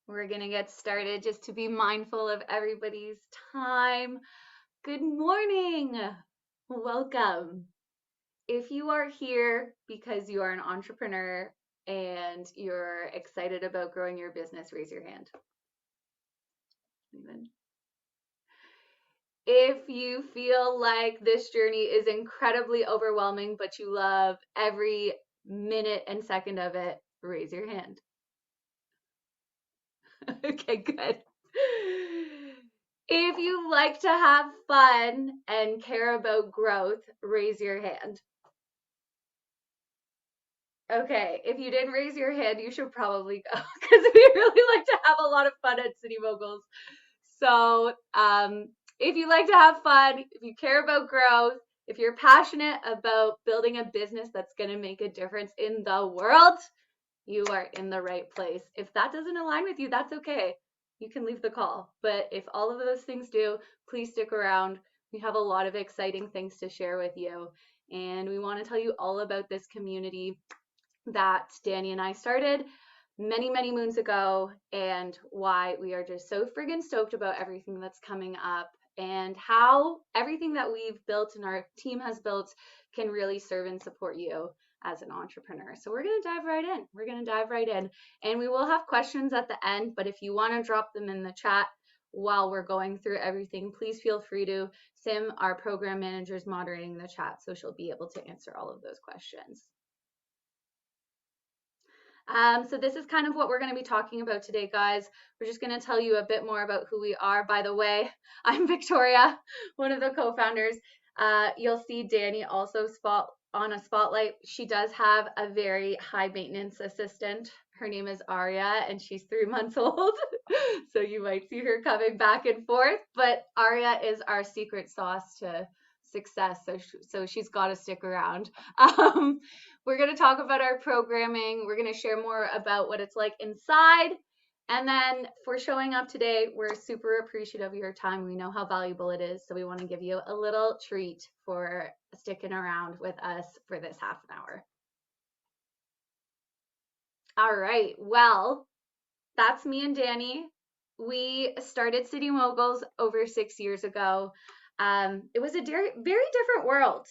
We're going to get started just to be mindful of everybody's time. Good morning. Welcome. If you are here because you are an entrepreneur and you're excited about growing your business, raise your hand. If you feel like this journey is incredibly overwhelming, but you love every minute and second of it, raise your hand. Okay, good. If you like to have fun and care about growth, raise your hand. Okay, if you didn't raise your hand, you should probably go because we really like to have a lot of fun at City Moguls. So, if you like to have fun, if you care about growth, if you're passionate about building a business that's going to make a difference in the world, you are in the right place. If that doesn't align with you, that's okay. You can leave the call. But if all of those things do, please stick around. We have a lot of exciting things to share with you. And we want to tell you all about this community that Danny and I started many, many moons ago, and why we are just so friggin' stoked about everything that's coming up and how everything that we've built and our team has built can really serve and support you as an entrepreneur. So we're going to dive right in. We're going to dive right in, and we will have questions at the end, but if you want to drop them in the chat while we're going through everything, please feel free to. Sim, our program manager, is moderating the chat, so she'll be able to answer all of those questions. So this is kind of what we're going to be talking about today, guys. We're just going to tell you a bit more about who we are. By the way, I'm Victoria, one of the co-founders. You'll see Danny also on a spotlight. She does have a very high maintenance assistant. Her name is Aria, and she's 3 months old. So you might see her coming back and forth, but Aria is our secret sauce to success. So she's got to stick around. We're going to talk about our programming. We're going to share more about what it's like inside. And then for showing up today, we're super appreciative of your time. We know how valuable it is. So we want to give you a little treat for sticking around with us for this half an hour. All right. Well, that's me and Danny. We started City Moguls over 6 years ago. It was a very different world.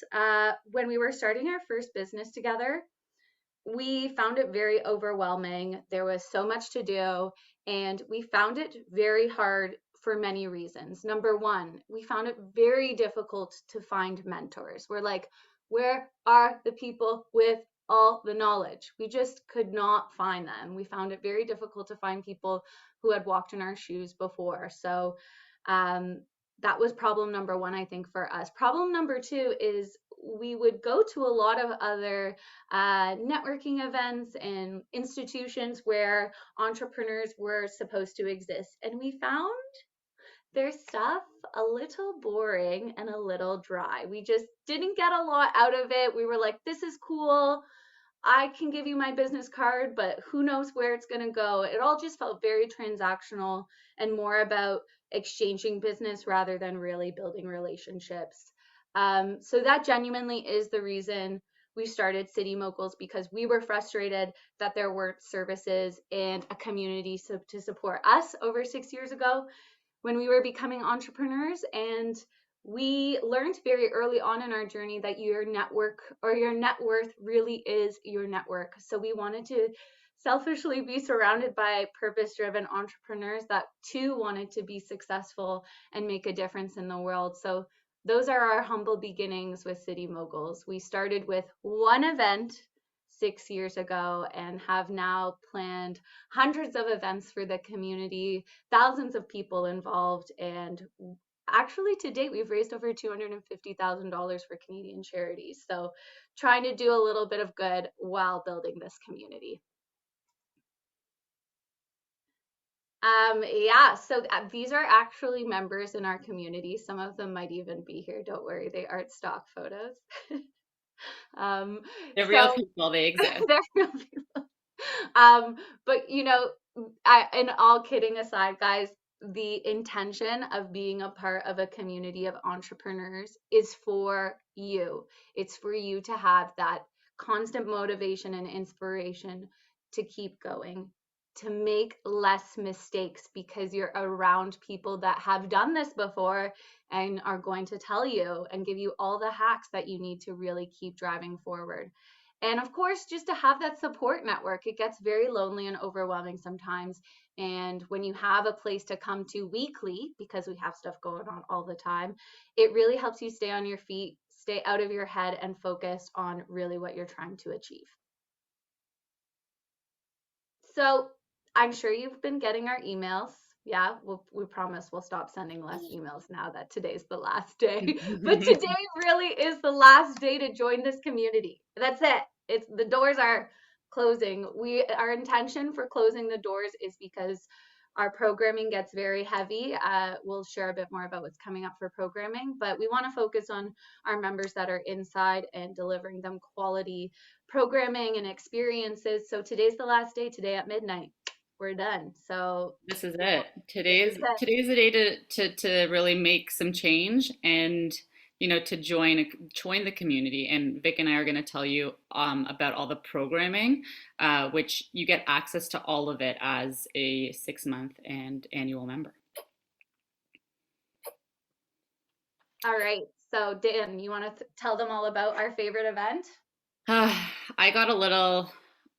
When we were starting our first business together, we found it very overwhelming. There was so much to do, and we found it very hard for many reasons. Number one, we found it very difficult to find mentors. We're like, where are the people with all the knowledge? We just could not find them. We found it very difficult to find people who had walked in our shoes before. So that was problem number one, I think, for us. Problem number two is we would go to a lot of other networking events and institutions where entrepreneurs were supposed to exist. And we found their stuff a little boring and a little dry. We just didn't get a lot out of it. We were like, this is cool. I can give you my business card, but who knows where it's going to go. It all just felt very transactional and more about exchanging business rather than really building relationships. So that genuinely is the reason we started City Moguls, because we were frustrated that there weren't services and a community to support us over 6 years ago when we were becoming entrepreneurs. And we learned very early on in our journey that your network or your net worth really is your network. So we wanted to selfishly be surrounded by purpose-driven entrepreneurs that too wanted to be successful and make a difference in the world. So those are our humble beginnings with City Moguls. We started with one event 6 years ago and have now planned hundreds of events for the community, thousands of people involved, and actually to date we've raised over $250,000 for Canadian charities. So trying to do a little bit of good while building this community. Yeah, so these are actually members in our community. Some of them might even be here. Don't worry, they aren't stock photos. They're real people, they exist. They're real people. But you know, and all kidding aside, guys, the intention of being a part of a community of entrepreneurs is for you. It's for you to have that constant motivation and inspiration to keep going, to make less mistakes because you're around people that have done this before and are going to tell you and give you all the hacks that you need to really keep driving forward. And of course, just to have that support network, it gets very lonely and overwhelming sometimes. And when you have a place to come to weekly, because we have stuff going on all the time, it really helps you stay on your feet, stay out of your head, and focus on really what you're trying to achieve. So I'm sure you've been getting our emails. Yeah, we promise we'll stop sending less emails now that today's the last day. But today really is the last day to join this community. That's it. It's the doors are closing. Our intention for closing the doors is because our programming gets very heavy. We'll share a bit more about what's coming up for programming, but we want to focus on our members that are inside and delivering them quality programming and experiences. So today's the last day, today at midnight. We're done. So This is it. this is Today's it. today's the day to really make some change and to join the community. And Vic and I are going to tell you about all the programming, which you get access to all of it as a 6 month and annual member. All right. So Dan, you want to tell them all about our favorite event? I got a little,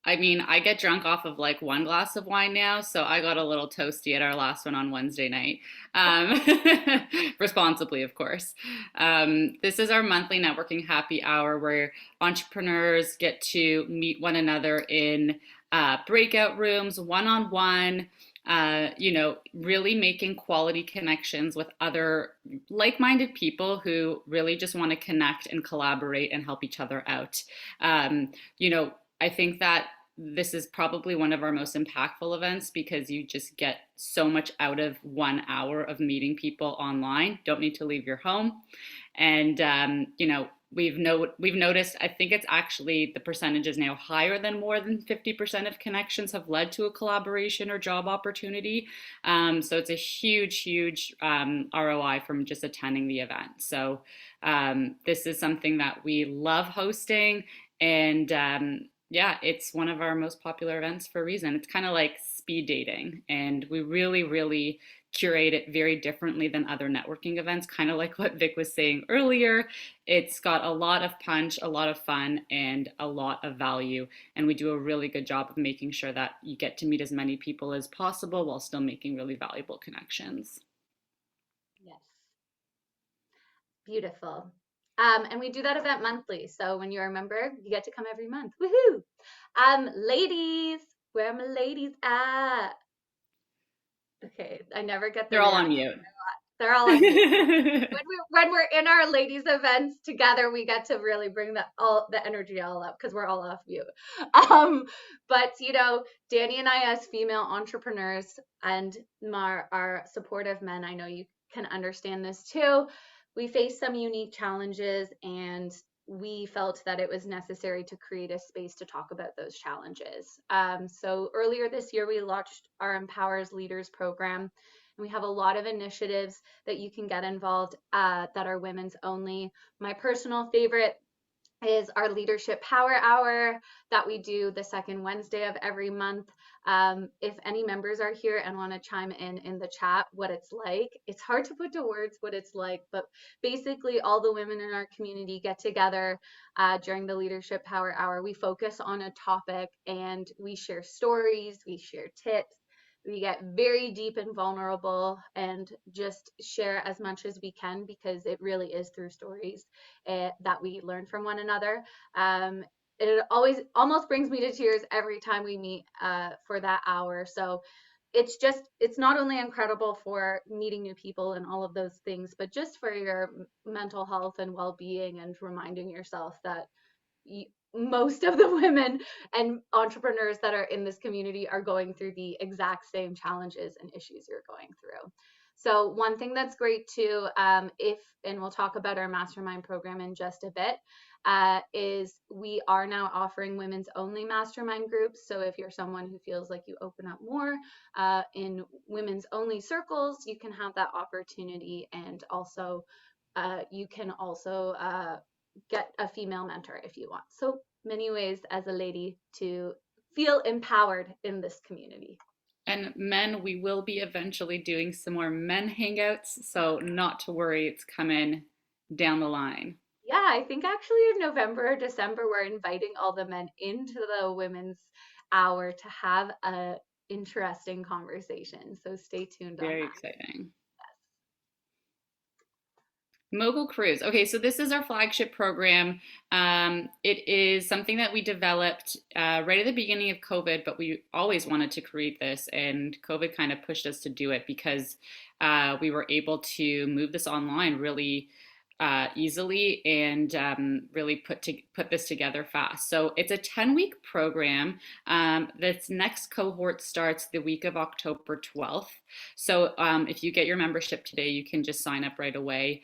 I mean, I get drunk off of like one glass of wine now, so I got a little toasty at our last one on Wednesday night. Um, Responsibly, of course. This is our monthly networking happy hour where entrepreneurs get to meet one another in breakout rooms, one on one. Really making quality connections with other like minded people who really just want to connect and collaborate and help each other out. Um, I think that this is probably one of our most impactful events because you just get so much out of 1 hour of meeting people online. Don't need to leave your home. And, we've noticed, I think it's actually the percentage is now higher than more than 50% of connections have led to a collaboration or job opportunity. So it's a huge ROI from just attending the event. So this is something that we love hosting. And yeah, it's one of our most popular events for a reason. It's kind of like speed dating, and we really curate it very differently than other networking events, kind of like what Vic was saying earlier. It's got a lot of punch, a lot of fun, and a lot of value. And we do a really good job of making sure that you get to meet as many people as possible while still making really valuable connections. Yes. Beautiful. And we do that event monthly. So when you're a member, you get to come every month. Woohoo! Ladies, where are my ladies at? Okay, I never get the They're all on reaction. mute. They're all on mute. When we're in our ladies events together, we get to really bring the energy all up because we're all off mute. Um, but Danny and I as female entrepreneurs and our supportive men, I know you can understand this too. We face some unique challenges and we felt that it was necessary to create a space to talk about those challenges. So earlier this year, we launched our Empowers Leaders program. And we have a lot of initiatives that you can get involved that are women's only. My personal favorite is our Leadership Power Hour that we do the second Wednesday of every month. If any members are here and want to chime in the chat what it's like, it's hard to put to words what it's like, but basically all the women in our community get together during the Leadership Power Hour. We focus on a topic and we share stories, we share tips, we get very deep and vulnerable and just share as much as we can because it really is through stories that we learn from one another. It always almost brings me to tears every time we meet for that hour. So it's not only incredible for meeting new people and all of those things, but just for your mental health and well-being and reminding yourself that most of the women and entrepreneurs that are in this community are going through the exact same challenges and issues you're going through. So one thing that's great too, and we'll talk about our mastermind program in just a bit, is we are now offering women's only mastermind groups. So if you're someone who feels like you open up more in women's only circles, you can have that opportunity, and also you can also get a female mentor if you want. So many ways as a lady to feel empowered in this community. And men, we will be eventually doing some more men hangouts, so not to worry, it's coming down the line. Yeah, I think actually in November or December, we're inviting all the men into the women's hour to have a interesting conversation. So stay tuned on Very that. exciting. Mogul Cruise. Okay, so this is our flagship program. It is something that we developed right at the beginning of COVID, but we always wanted to create this, and COVID kind of pushed us to do it because we were able to move this online really easily and really put this together fast. So it's a 10-week program. This next cohort starts the week of October 12th. So if you get your membership today, you can just sign up right away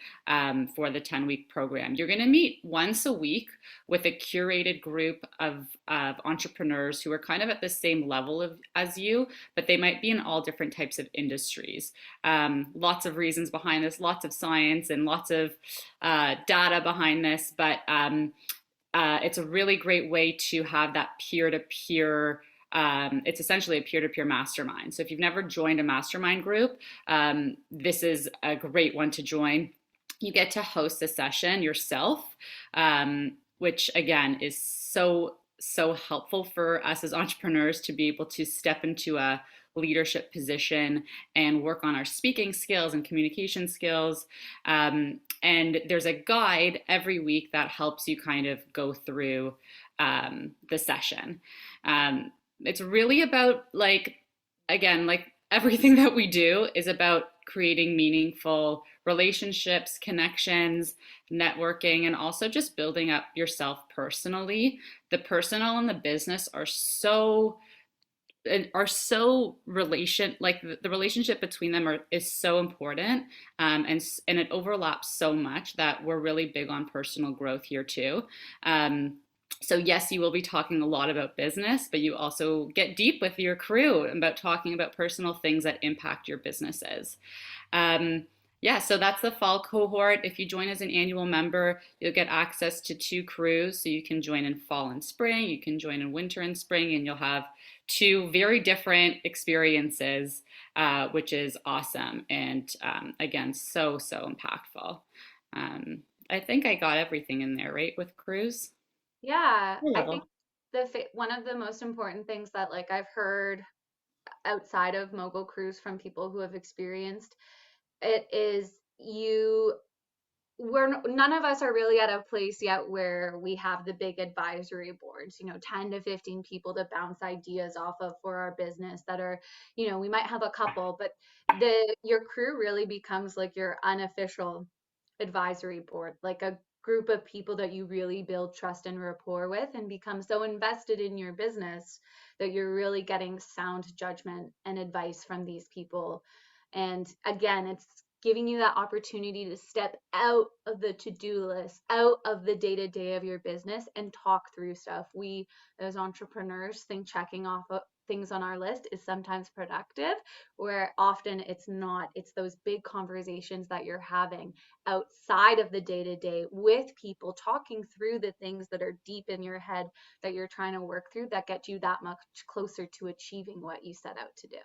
for the 10-week program. You're going to meet once a week with a curated group of entrepreneurs who are kind of at the same level as you, but they might be in all different types of industries. Lots of reasons behind this, lots of science and lots of data behind this, but it's a really great way to have that peer-to-peer. It's essentially a peer-to-peer mastermind. So if you've never joined a mastermind group, this is a great one to join. You get to host a session yourself, which again is so helpful for us as entrepreneurs to be able to step into a leadership position and work on our speaking skills and communication skills. And there's a guide every week that helps you kind of go through the session. It's really about again, like everything that we do is about creating meaningful relationships, connections, networking, and also just building up yourself personally. The personal and the business are so the relationship between them is so important, and it overlaps so much that we're really big on personal growth here too. So yes, you will be talking a lot about business, but you also get deep with your crew about talking about personal things that impact your businesses. Yeah, so that's the fall cohort. If you join as an annual member, you'll get access to 2 crews. So you can join in fall and spring, you can join in winter and spring, and you'll have 2 very different experiences, which is awesome. And again, so impactful. I think I got everything in there, right, with crews? Yeah, I think Level. one of the most important things that like I've heard outside of Mogul Cruise from people who have experienced it is none of us are really at a place yet where we have the big advisory boards, 10 to 15 people to bounce ideas off of for our business that are, we might have a couple, but your crew really becomes like your unofficial advisory board, like a group of people that you really build trust and rapport with and become so invested in your business that you're really getting sound judgment and advice from these people. And again, it's giving you that opportunity to step out of the to-do list, out of the day-to-day of your business and talk through stuff. We as entrepreneurs think checking off things on our list is sometimes productive, where often it's not. It's those big conversations that you're having outside of the day-to-day with people, talking through the things that are deep in your head that you're trying to work through that get you that much closer to achieving what you set out to do.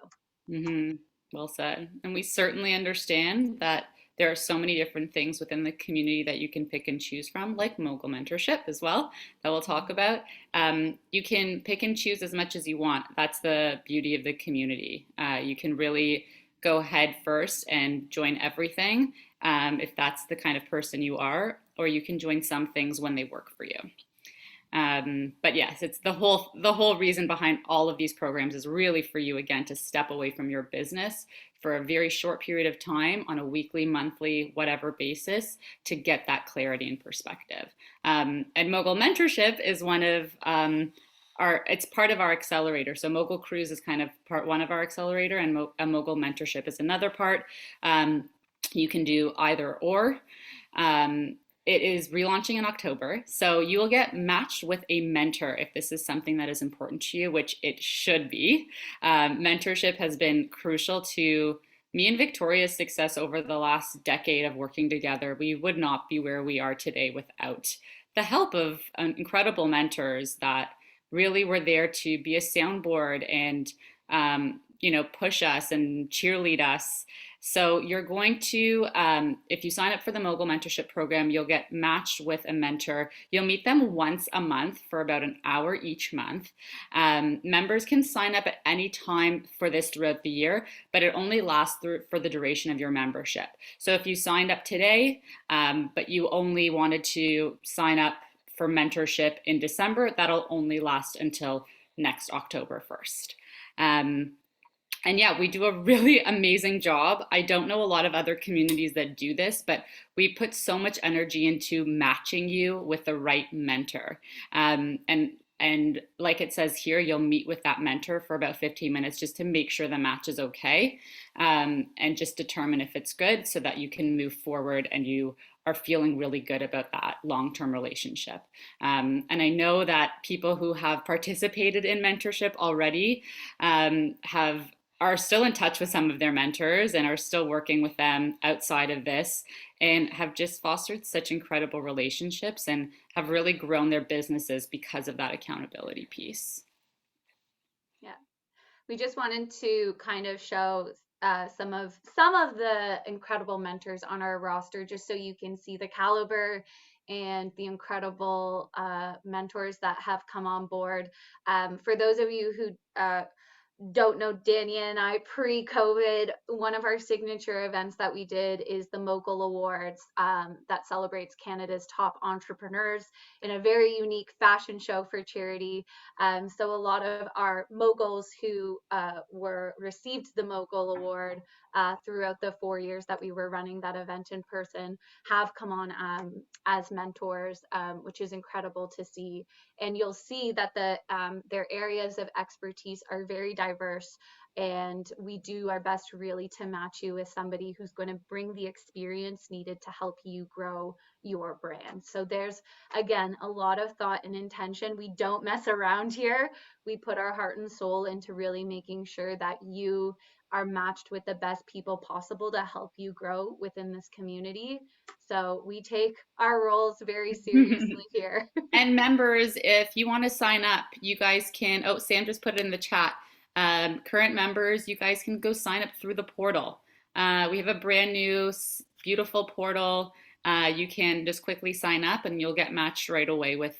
Mm-hmm. Well said. And we certainly understand that there are so many different things within the community that you can pick and choose from, like Mogul Mentorship as well, that we'll talk about. You can pick and choose as much as you want. That's the beauty of the community. You can really go head first and join everything, if that's the kind of person you are, or you can join some things when they work for you. But yes, it's the whole reason behind all of these programs is really for you again to step away from your business for a very short period of time on a weekly, monthly, whatever basis to get that clarity and perspective. And Mogul Mentorship is one of it's part of our accelerator. So Mogul Cruise is kind of part one of our accelerator, and Mogul Mentorship is another part. You can do either or. It is relaunching in October, so you will get matched with a mentor if this is something that is important to you, which it should be. Mentorship has been crucial to me and Victoria's success over the last decade of working together. We would not be where we are today without the help of incredible mentors that really were there to be a soundboard and push us and cheerlead us. So you're going to, if you sign up for the Mogul Mentorship Program, you'll get matched with a mentor. You'll meet them once a month for about an hour each month. Members can sign up at any time for this throughout the year, but it only lasts for the duration of your membership. So if you signed up today, but you only wanted to sign up for mentorship in December, that'll only last until next October 1st. And yeah, we do a really amazing job. I don't know a lot of other communities that do this, but we put so much energy into matching you with the right mentor. And like it says here, you'll meet with that mentor for about 15 minutes just to make sure the match is okay, and just determine if it's good so that you can move forward and you are feeling really good about that long-term relationship. And I know that people who have participated in mentorship already are still in touch with some of their mentors and are still working with them outside of this, and have just fostered such incredible relationships and have really grown their businesses because of that accountability piece. Yeah. We just wanted to kind of show some of the incredible mentors on our roster, just so you can see the caliber and the incredible mentors that have come on board. For those of you who don't know Danny and I, pre-COVID, one of our signature events that we did is the Mogul Awards, that celebrates Canada's top entrepreneurs in a very unique fashion show for charity. So a lot of our moguls who received the Mogul Award throughout the 4 years that we were running that event in person have come on as mentors, which is incredible to see. And you'll see that their areas of expertise are very diverse, and we do our best really to match you with somebody who's going to bring the experience needed to help you grow your brand. So there's, again, a lot of thought and intention. We don't mess around here. We put our heart and soul into really making sure that you are matched with the best people possible to help you grow within this community. So we take our roles very seriously here. And members, if you want to sign up, you guys can, oh, Sam just put it in the chat. Current members, you guys can go sign up through the portal. We have a brand new, beautiful portal. You can just quickly sign up and you'll get matched right away with,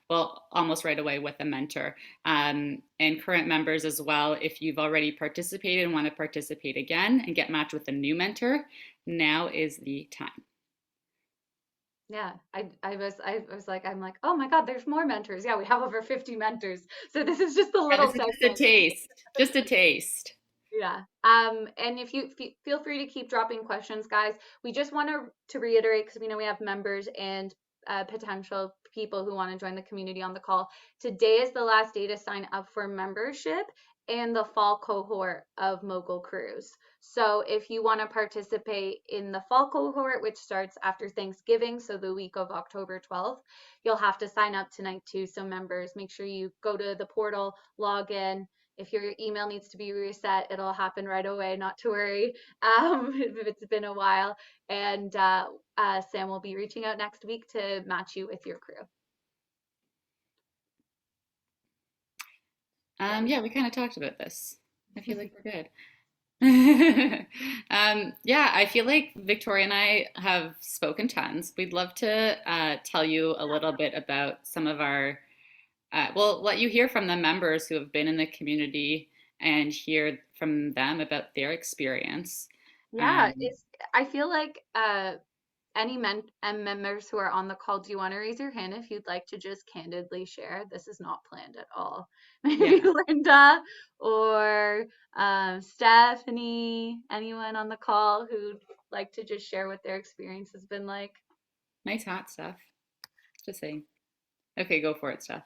well, almost right away with a mentor. And current members as well, if you've already participated and want to participate again and get matched with a new mentor, now is the time. Yeah, I was like, I'm like, oh my God, there's more mentors. Yeah, we have over 50 mentors. So this is just a Yeah, little this is just a segment. taste, just a taste. Yeah. And if you feel free to keep dropping questions, guys. We just want to reiterate, because we know we have members and potential people who want to join the community on the call. Today is the last day to sign up for membership and the fall cohort of Mogul Cruise. So if you want to participate in the fall cohort, which starts after Thanksgiving, so the week of October 12th, you'll have to sign up tonight too. So members, make sure you go to the portal, log in. If your email needs to be reset, it'll happen right away, not to worry, if it's been a while. And Sam will be reaching out next week to match you with your crew. Yeah, we kind of talked about this. I feel like we're good. Yeah, I feel like Victoria and I have spoken tons. We'd love to tell you a little bit about some of our, we'll let you hear from the members who have been in the community and hear from them about their experience. Yeah, I feel like any members who are on the call, do you want to raise your hand if you'd like to just candidly share? This is not planned at all. Maybe Yeah, Linda or Stephanie, anyone on the call who'd like to just share what their experience has been like? nice hat stuff. Just saying. Okay, go for it, Steph.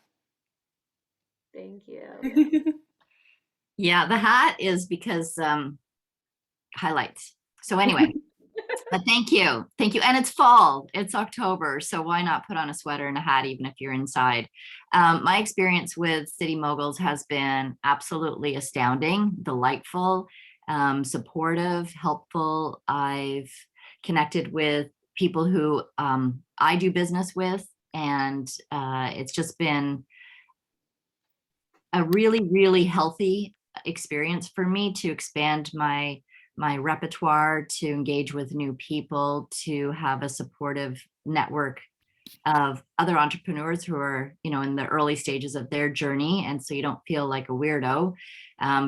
Thank you. Yeah, the hat is because highlights. So anyway, but thank you. Thank you. And it's fall, it's October. So why not put on a sweater and a hat, even if you're inside? My experience with City Moguls has been absolutely astounding, delightful, supportive, helpful. I've connected with people who I do business with, and it's just been a really, really healthy experience for me to expand my repertoire, to engage with new people, to have a supportive network of other entrepreneurs who are, in the early stages of their journey. And so you don't feel like a weirdo,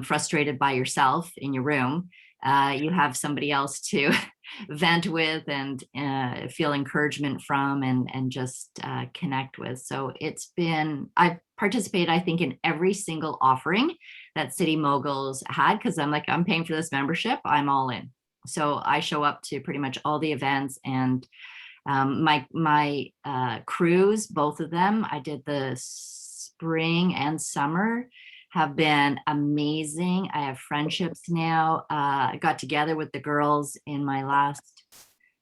frustrated by yourself in your room. You have somebody else to vent with and feel encouragement from, and just connect with. So I've participated, I think, in every single offering that City Moguls had, because I'm paying for this membership, I'm all in. So I show up to pretty much all the events, and my cruise, both of them, I did the spring and summer, have been amazing. I have friendships now. I got together with the girls in my last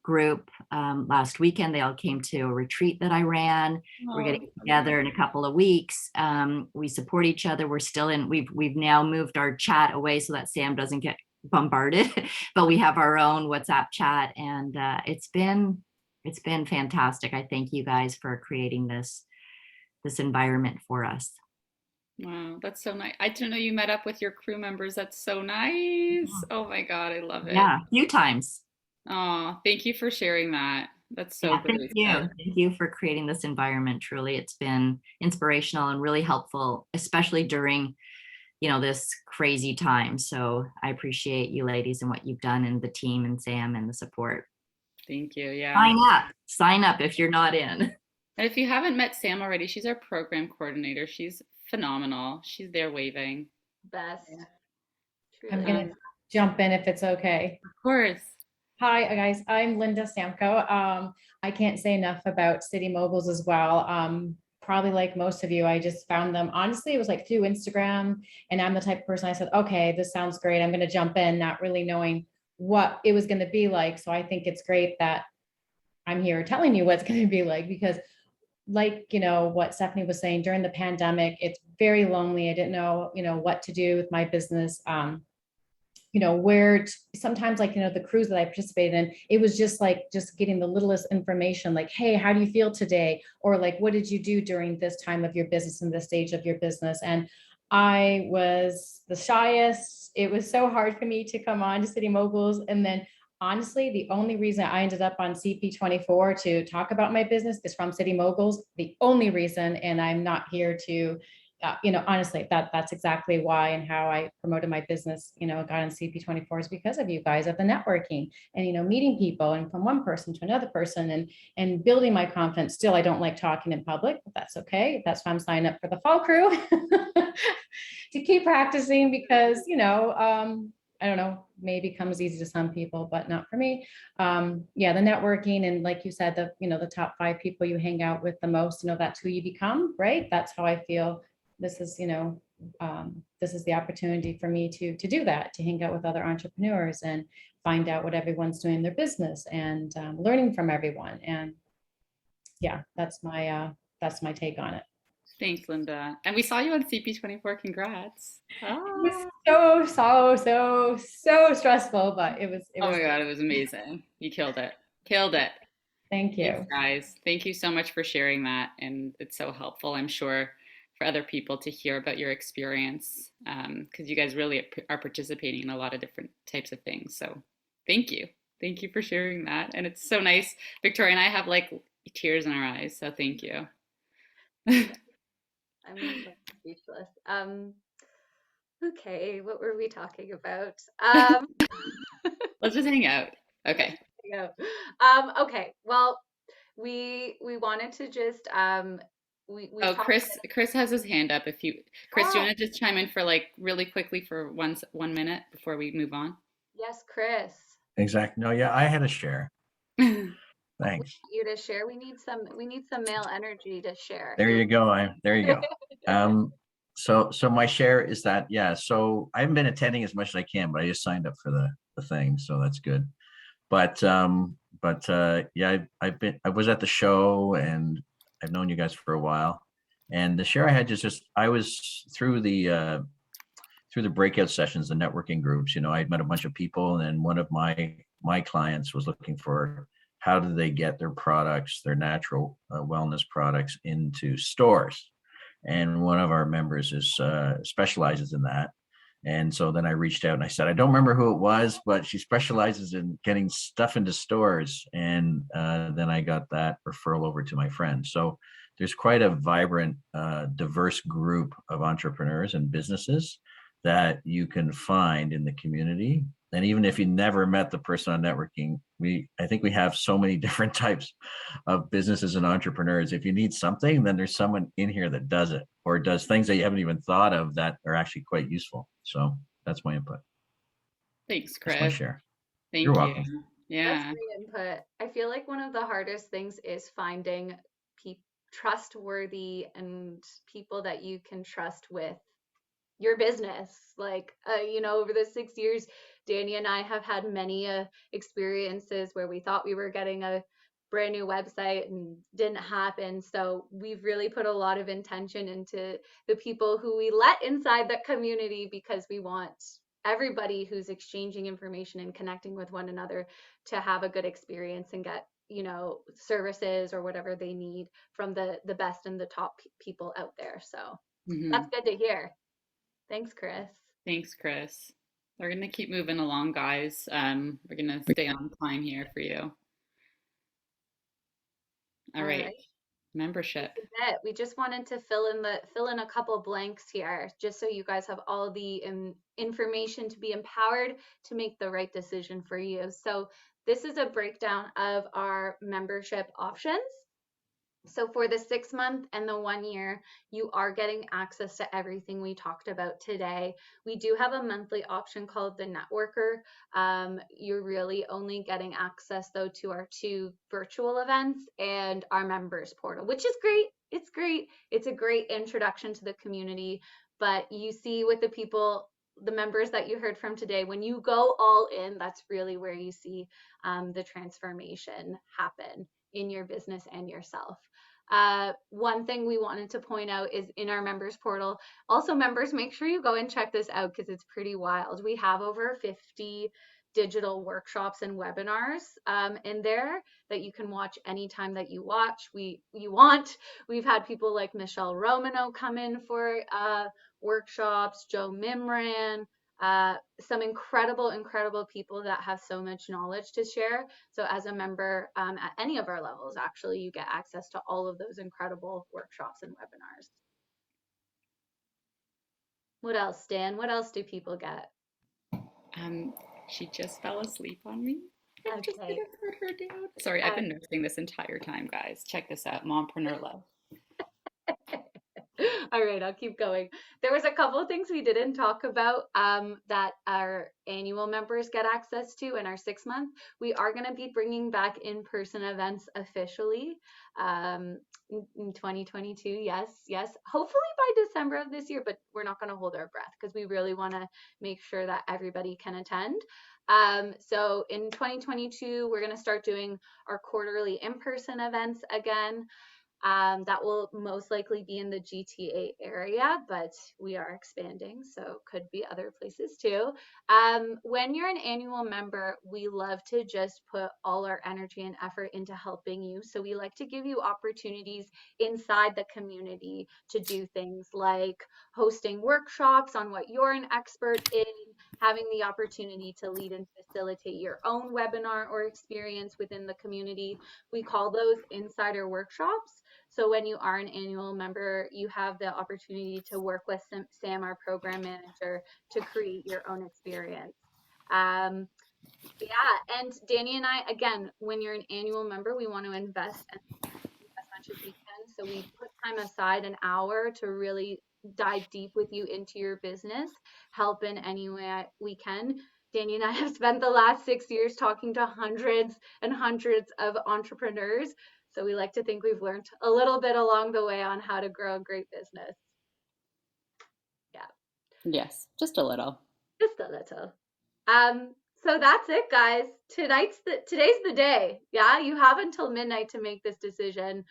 group last weekend. They all came to a retreat that I ran. We're getting together in a couple of weeks. We support each other. We've now moved our chat away so that Sam doesn't get bombarded, but we have our own WhatsApp chat, and it's been fantastic. I thank you guys for creating this environment for us. Wow, that's so nice. I didn't know you met up with your crew members. That's so nice. Oh my God, I love it. Yeah, a few times. Oh, thank you for sharing that. That's so Yeah, thank really you. sad. Thank you for creating this environment. Truly, it's been inspirational and really helpful, especially during, this crazy time. So I appreciate you ladies and what you've done, and the team and Sam and the support. Thank you. Yeah. Sign up if you're not in. And if you haven't met Sam already, she's our program coordinator. She's phenomenal. She's there waving. Best. Yeah. Truly. I'm gonna jump in if it's okay. Of course. Hi, guys. I'm Linda Samko. I can't say enough about City Moguls as well. Probably like most of you, I just found them. Honestly, it was like through Instagram, and I'm the type of person, I said, okay, this sounds great. I'm going to jump in, not really knowing what it was going to be like. So I think it's great that I'm here telling you what's going to be like, because like, what Stephanie was saying, during the pandemic, it's very lonely. I didn't know, what to do with my business. Sometimes like, the cruise that I participated in, it was just getting the littlest information, like, hey, how do you feel today? Or like, what did you do during this time of your business and this stage of your business? And I was the shyest. It was so hard for me to come on to City Moguls. And then honestly, the only reason I ended up on CP24 to talk about my business is from City Moguls, the only reason. And I'm not here to honestly, that's exactly why and how I promoted my business, got on CP24 is because of you guys, of the networking and, meeting people, and from one person to another person, and building my confidence. Still, I don't like talking in public, but that's okay. That's why I'm signing up for the fall crew to keep practicing, because, I don't know, maybe comes easy to some people, but not for me. Yeah, the networking, and like you said, the top 5 people you hang out with the most, that's who you become, right? That's how I feel. This is, this is the opportunity for me to do that, to hang out with other entrepreneurs and find out what everyone's doing in their business, and learning from everyone. And yeah, that's my take on it. Thanks, Linda. And we saw you on CP24. Congrats. It was so stressful, but it was Oh my God, it was amazing. You killed it. Killed it. Thank you. Thanks, guys. Thank you so much for sharing that. And it's so helpful, I'm sure, for other people to hear about your experience, because you guys really are participating in a lot of different types of things. So thank you. Thank you for sharing that. And it's so nice. Victoria and I have like tears in our eyes. So thank you. I'm speechless. Okay, what were we talking about? Let's just hang out. Okay. Okay. Well, we wanted to just we Chris has his hand up. Chris, do you want to just chime in for like really quickly for 1 minute before we move on? Yes, Chris. Exactly. No, yeah, I had a share. Thanks. You to share. We need some male energy to share. There you go. There you go. So my share is that, yeah, so I haven't been attending as much as I can, but I just signed up for the thing, so that's good. But yeah, I was at the show, and I've known you guys for a while. And the share I had I was through the breakout sessions, the networking groups, I'd met a bunch of people, and then one of my clients was looking for how do they get their products, their natural wellness products, into stores. And one of our members specializes in that. And so then I reached out and I said, I don't remember who it was, but she specializes in getting stuff into stores. And then I got that referral over to my friend. So there's quite a vibrant, diverse group of entrepreneurs and businesses that you can find in the community. And even if you never met the person on networking, I think we have so many different types of businesses and entrepreneurs. If you need something, then there's someone in here that does it or does things that you haven't even thought of that are actually quite useful. So that's my input. Thanks, That's my Chris. share. You're Thank you. welcome. That's Yeah. great input. I feel like one of the hardest things is finding trustworthy and people that you can trust with your business. Like, over the 6 years, Danny and I have had many experiences where we thought we were getting a brand new website and didn't happen. So we've really put a lot of intention into the people who we let inside that community, because we want everybody who's exchanging information and connecting with one another to have a good experience and get services or whatever they need from the best and the top people out there. So Hmm. that's good to hear. Thanks, Chris. Thanks, Chris. We're gonna keep moving along, guys. We're gonna stay on time here for you. All All right. right. Membership. We just wanted to fill in a couple blanks here, just so you guys have all the information to be empowered to make the right decision for you. So this is a breakdown of our membership options. So for the 6 month and the 1 year, you are getting access to everything we talked about today. We do have a monthly option called the Networker. You're really only getting access though to our 2 virtual events and our members portal, which is great. It's great. It's a great introduction to the community. But you see with the members that you heard from today, when you go all in, that's really where you see the transformation happen in your business and yourself. One thing we wanted to point out is in our members portal. Also, members, make sure you go and check this out because it's pretty wild. We have over 50 digital workshops and webinars in there that you can watch anytime that you want. We've had people like Michelle Romano come in for workshops, Joe Mimran, some incredible people that have so much knowledge to share. So as a member at any of our levels, actually, you get access to all of those incredible workshops and webinars. What else, Dan? What else do people get? Um, she just fell asleep on me. I'm just Okay. gonna put her down. Sorry, I've been nursing this entire time, guys. Check this out. Mompreneur love. All right, I'll keep going. There was a couple of things we didn't talk about that our annual members get access to in our 6 month. We are going to be bringing back in-person events officially in 2022. Yes, yes. Hopefully by December of this year, but we're not going to hold our breath because we really want to make sure that everybody can attend. So in 2022, we're going to start doing our quarterly in-person events again. That will most likely be in the GTA area, but we are expanding, so could be other places too. When you're an annual member, we love to just put all our energy and effort into helping you. So we like to give you opportunities inside the community to do things like hosting workshops on what you're an expert in, having the opportunity to lead and facilitate your own webinar or experience within the community. We call those insider workshops. So when you are an annual member, you have the opportunity to work with Sam, our program manager, to create your own experience. Yeah, and Danny and I, again, when you're an annual member, we want to invest as much as we can. So we put time aside, an hour, to really dive deep with you into your business, help in any way we can. Danny and I have spent the last 6 years talking to hundreds and hundreds of entrepreneurs. So we like to think we've learned a little bit along the way on how to grow a great business. Yeah. Yes, just a little. Just a little. So that's it, guys. Today's the day. Yeah, you have until midnight to make this decision,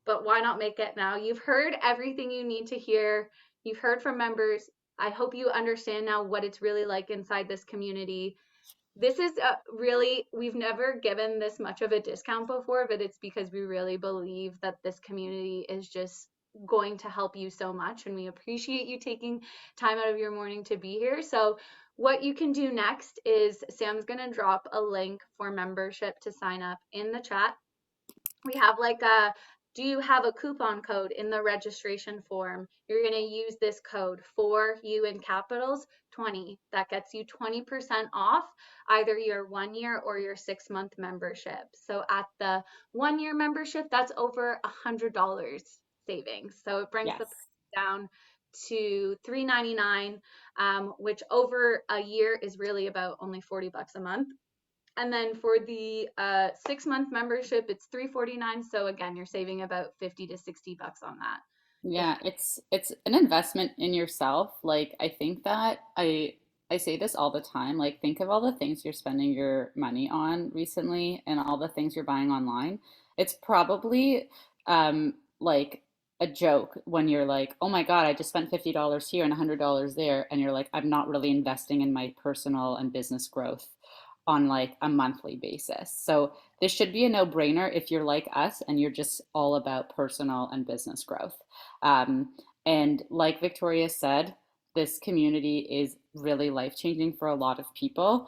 but why not make it now? You've heard everything you need to hear. You've heard from members. I hope you understand now what it's really like inside this community. This is really, we've never given this much of a discount before, but it's because we really believe that this community is just going to help you so much, and we appreciate you taking time out of your morning to be here. So what you can do next is Sam's going to drop a link for membership to sign up in the chat. We have like a, do you have a coupon code in the registration form? You're going to use this code for you in capitals 20. That gets you 20% off either your 1 year or your 6-month membership. So at the 1 year membership, that's over $100 savings. So it brings the Yes. price down to $399, which over a year is really about only $40 a month. And then for the 6-month membership, it's $349. So again, you're saving about $50 to $60 on that. Yeah, it's an investment in yourself. Like I think that I say this all the time. Like think of all the things you're spending your money on recently and all the things you're buying online. It's probably like a joke when you're like, "Oh my God, I just spent $50 here and $100 there." And you're like, "I'm not really investing in my personal and business growth on like a monthly basis." So this should be a no-brainer if you're like us and you're just all about personal and business growth. Um, and like Victoria said, this community is really life-changing for a lot of people.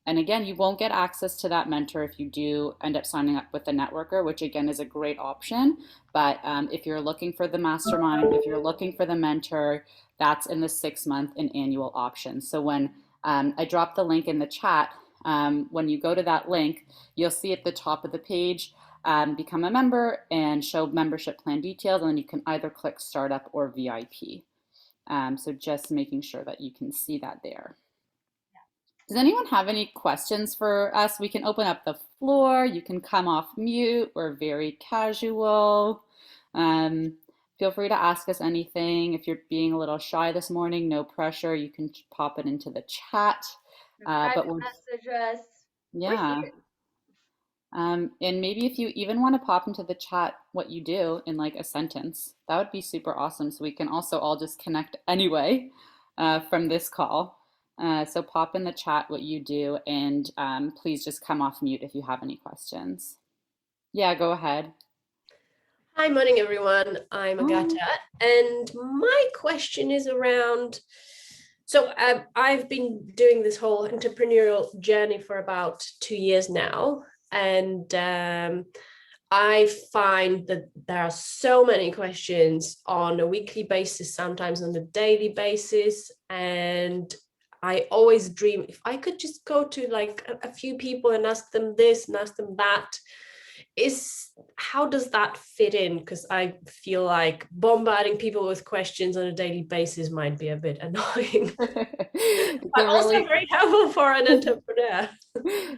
And again, you won't get access to that mentor if you do end up signing up with a networker, which again is a great option. But if you're looking for the mastermind, if you're looking for the mentor, that's in the 6-month and annual option. So when I dropped the link in the chat, when you go to that link, you'll see at the top of the page, become a member and show membership plan details, and then you can either click startup or VIP. So just making sure that you can see that there. Does anyone have any questions for us? We can open up the floor. You can come off mute. We're very casual. Feel free to ask us anything. If you're being a little shy this morning, no pressure. You can pop it into the chat. But we're, Message us. yeah. And maybe if you even want to pop into the chat what you do in like a sentence, that would be super awesome. So we can also all just connect anyway from this call. So pop in the chat what you do, and please just come off mute if you have any questions. Yeah, go ahead. Hi, morning everyone. I'm Agata, and my question is around. So I've been doing this whole entrepreneurial journey for about 2 years now, and I find that there are so many questions on a weekly basis, sometimes on a daily basis, and I always dream if I could just go to like a few people and ask them this and ask them that. How does that fit in? Because I feel like bombarding people with questions on a daily basis might be a bit annoying, but also very helpful for an entrepreneur.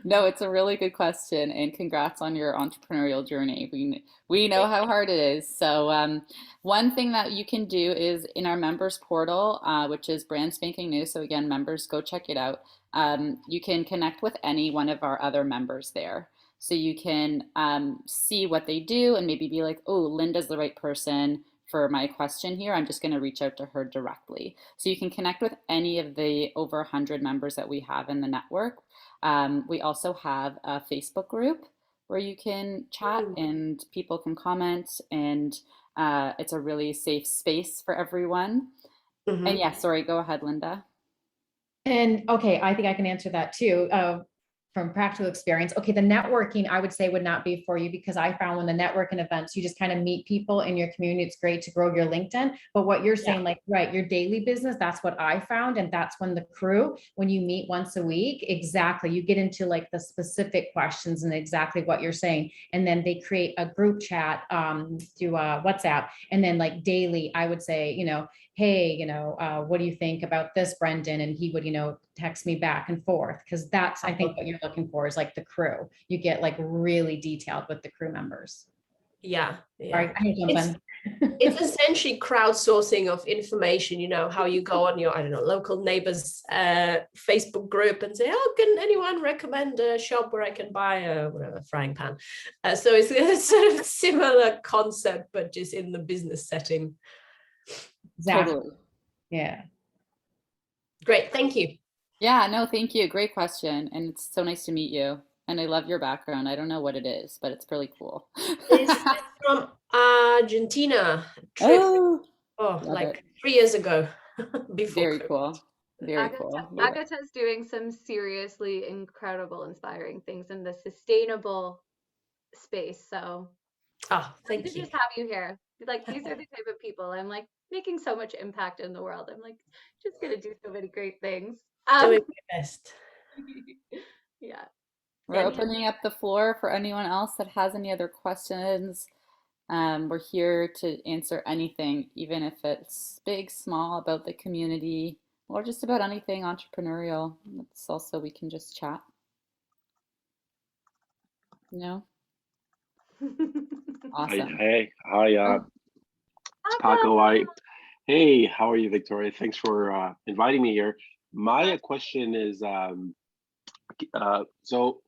No, it's a really good question, and congrats on your entrepreneurial journey. We know how hard it is. So one thing that you can do is in our members portal, which is brand spanking new. So again, members, go check it out. You can connect with any one of our other members there. So you can see what they do and maybe be like, oh, Linda's the right person for my question here. I'm just going to reach out to her directly. So you can connect with any of the over 100 members that we have in the network. We also have a Facebook group where you can chat and people can comment, and it's a really safe space for everyone. Mm-hmm. And yeah, sorry, go ahead, Linda. And okay, I think I can answer that too. From practical experience. Okay, the networking I would say would not be for you, because I found when the networking events, you just kind of meet people in your community. It's great to grow your LinkedIn, but what you're saying, like, right, your daily business, that's what I found. And that's when the crew, when you meet once a week, exactly, you get into like the specific questions and exactly what you're saying. And then they create a group chat through WhatsApp. And then like daily, I would say, you know, hey, you know, what do you think about this, Brendan? And he would, you know, text me back and forth, because that's, I think what you're looking for is like the crew. You get like really detailed with the crew members. Yeah. Sorry, it's essentially crowdsourcing of information, you know, how you go on your, I don't know, local neighbors Facebook group and say, oh, can anyone recommend a shop where I can buy a whatever frying pan? So it's a sort of similar concept, but just in the business setting. Exactly. Totally. Yeah. Great. Thank you. Yeah, no, thank you. Great question. And it's so nice to meet you. And I love your background. I don't know what it is, but it's really cool. Argentina trip. Oh, Oh, love like it. 3 years ago, before Very COVID. cool. Very cool. Love it. Agata's doing some seriously incredible, inspiring things in the sustainable space. So Oh, happy thank to you. just have you here. Like these are the type of people I'm like making so much impact in the world. I'm like just gonna do so many great things. Doing my best. Yeah. We're Thank you. opening up the floor for anyone else that has any other questions. We're here to answer anything, even if it's big, small, about the community, or just about anything entrepreneurial. It's also, we can just chat. You know? Hi, Awesome. hi, it's Aga. Paco. Hey, how are you, Victoria? Thanks for inviting me here. My question is, so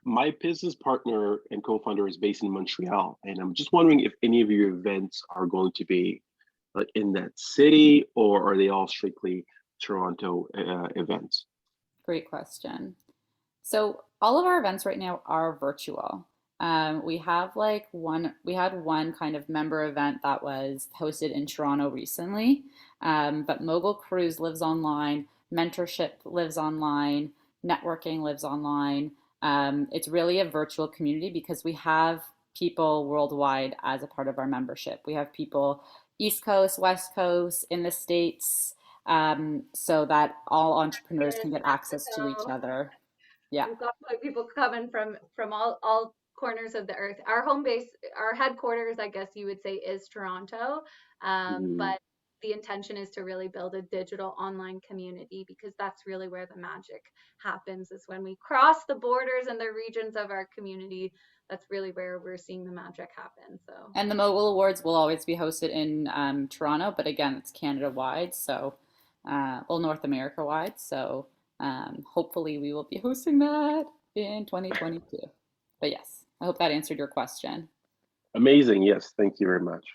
my business partner and co-founder is based in Montreal, and I'm just wondering if any of your events are going to be like in that city, or are they all strictly Toronto events? Great question. So all of our events right now are virtual. We had one kind of member event that was hosted in Toronto recently, but Mogul Cruise lives online, mentorship lives online, networking lives online. It's really a virtual community because we have people worldwide as a part of our membership. We have people East Coast, West Coast, in the States, so that all entrepreneurs In can get access to each Mexico. other. Yeah. We've got people coming from all corners of the earth. Our home base, our headquarters, I guess you would say, is Toronto. Mhm. But the intention is to really build a digital online community because that's really where the magic happens, is when we cross the borders and the regions of our community. That's really where we're seeing the magic happen. So And the Mogul Awards will always be hosted in Toronto, but again, it's Canada wide, so well, North America wide. So hopefully, we will be hosting that in 2022. But yes, I hope that answered your question. Amazing. Yes, thank you very much.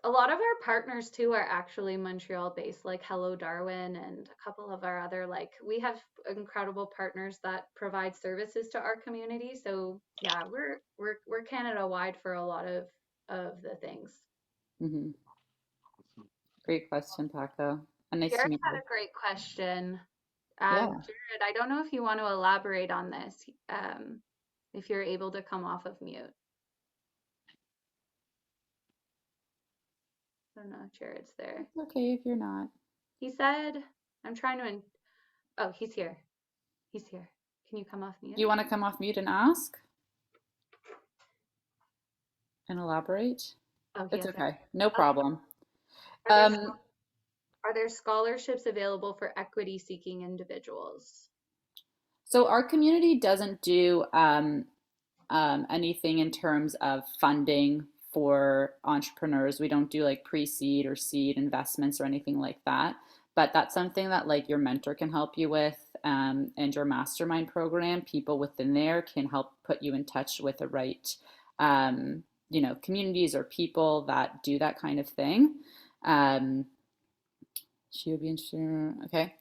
a lot of our partners too are actually Montreal based, like Hello Darwin and a couple of our other, like we have incredible partners that provide services to our community. So yeah, we're Canada wide for a lot of the things. Hmm. Great question, Paco. And nice to Jared meet had you. a great question. Yeah. Jared, I don't know if you want to elaborate on this, if you're able to come off of mute. I don't know if Jared's there. It's okay if you're not. He said, I'm trying to, oh, he's here. He's here. Can you come off Do you mute? want to come off mute and ask and elaborate? Oh, he It's has it. okay. No Okay. problem. Are there Um, are there scholarships available for equity seeking individuals? so our community doesn't do anything in terms of funding for entrepreneurs. We don't do like pre-seed or seed investments or anything like that. But that's something that like your mentor can help you with, and your mastermind program. People within there can help put you in touch with the right, communities or people that do that kind of thing. Um, she would be interested. Okay,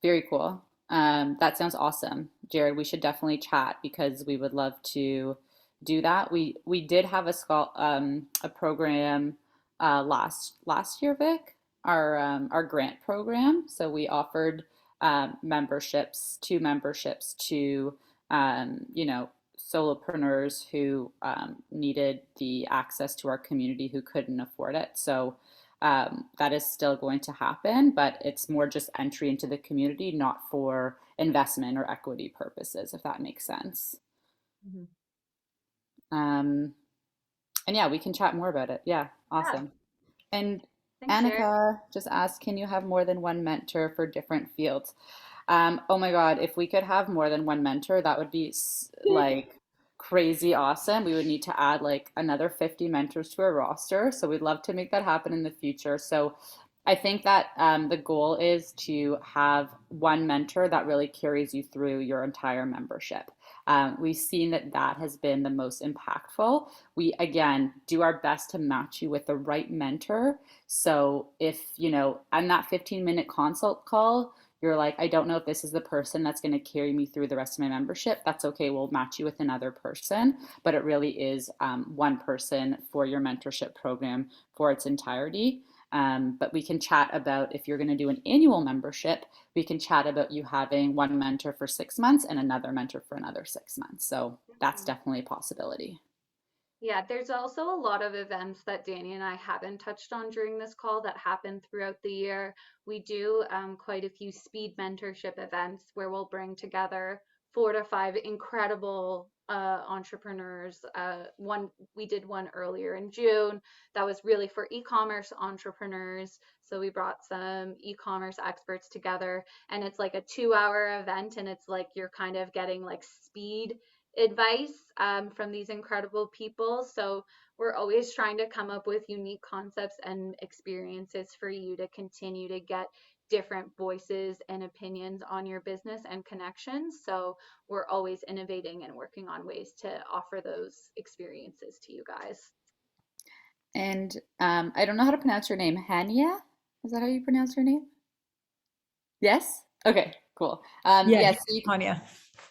very cool. That sounds awesome, Jared. We should definitely chat because we would love to do that. We did have a program last year, Vic, our grant program. So we offered two memberships to solopreneurs who needed the access to our community who couldn't afford it. So that is still going to happen, but it's more just entry into the community, not for investment or equity purposes, if that makes sense. Mhm. Um, and yeah, we can chat more about it. Yeah, Yeah, awesome. And thanks, Jared. Annika just asked, can you have more than one mentor for different fields? Oh my God, if we could have more than one mentor, that would be like crazy awesome. We would need to add like another 50 mentors to our roster. So we'd love to make that happen in the future. So I think that the goal is to have one mentor that really carries you through your entire membership. We've seen that that has been the most impactful. We, again, do our best to match you with the right mentor. So if, on that 15-minute consult call, you're like, I don't know if this is the person that's going to carry me through the rest of my membership, that's okay. We'll match you with another person. But it really is one person for your mentorship program for its entirety. But we can chat about, if you're going to do an annual membership, we can chat about you having one mentor for 6 months and another mentor for another 6 months. So that's definitely a possibility. Yeah, there's also a lot of events that Danny and I haven't touched on during this call that happen throughout the year. We do quite a few speed mentorship events where we'll bring together 4 to 5 incredible entrepreneurs. We did one earlier in June that was really for e-commerce entrepreneurs. So we brought some e-commerce experts together, and it's like a 2-hour event, and it's like you're kind of getting like speed advice from these incredible people. So we're always trying to come up with unique concepts and experiences for you to continue to get different voices and opinions on your business and connections. So we're always innovating and working on ways to offer those experiences to you guys. And I don't know how to pronounce your name. Hania? Is that how you pronounce your name? Yes? Okay, cool. Yes, so Anya.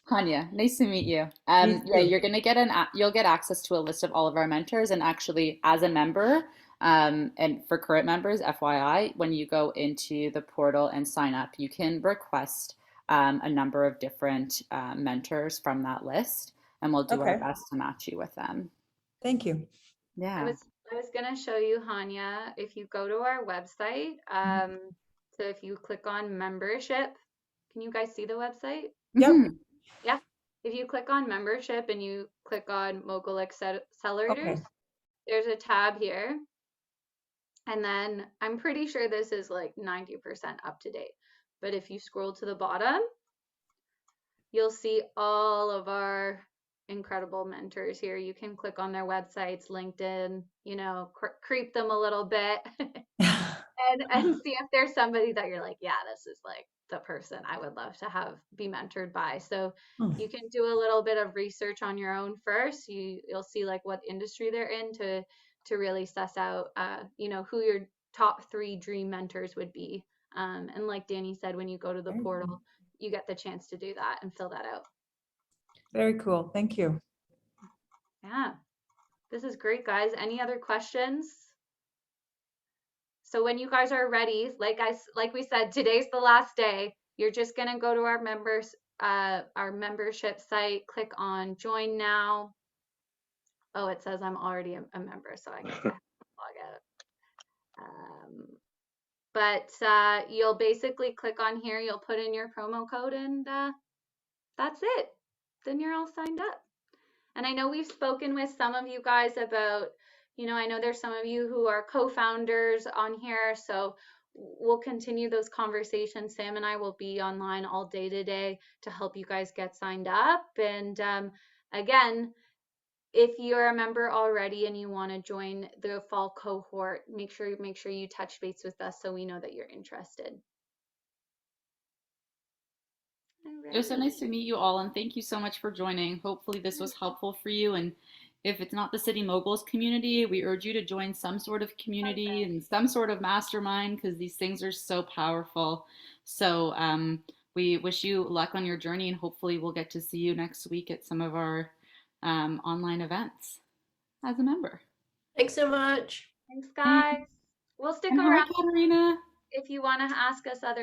Hania, nice to meet you. Me Yeah, too. you're gonna get you'll get access to a list of all of our mentors, and actually, as a member, and for current members, FYI, when you go into the portal and sign up, you can request a number of different mentors from that list, and we'll do our Okay. best to match you with them. Thank you. I Yeah. was gonna show you, Hanya, if you go to our website, so if you click on membership, can you guys see the website? Yep. Mhm. Yeah. If you click on membership and you click on Mogul Accelerators, Okay. there's a tab here. And then I'm pretty sure this is like 90% up to date. But if you scroll to the bottom, you'll see all of our incredible mentors here. You can click on their websites, LinkedIn, creep them a little bit and see if there's somebody that you're like, yeah, this is like the person I would love to have be mentored by. So you can do a little bit of research on your own first. You'll see like what industry they're in to really suss out who your top 3 dream mentors would be. And like Danny said, when you go to the portal, you get the chance to do that and fill that out. Very cool. Thank you. Yeah, this is great, guys. Any other questions? So when you guys are ready, like we said, today's the last day. You're just gonna go to our membership site, click on join now. Oh, it says I'm already a member, so I guess I have to log out. But you'll basically click on here, you'll put in your promo code, and that's it. Then you're all signed up. And I know we've spoken with some of you guys about, I know there's some of you who are co-founders on here, so we'll continue those conversations. Sam and I will be online all day today to help you guys get signed up. And again, if you're a member already and you want to join the fall cohort, make sure you touch base with us so we know that you're interested. It was so nice to meet you all, and thank you so much for joining. Hopefully this was helpful for you, and if it's not the City Moguls community, we urge you to join some sort of community and some sort of mastermind, because these things are so powerful. So we wish you luck on your journey, and hopefully we'll get to see you next week at some of our online events as a member. Thanks so much. Thanks, guys. We'll stick And hi, around Katerina. if you want to ask us other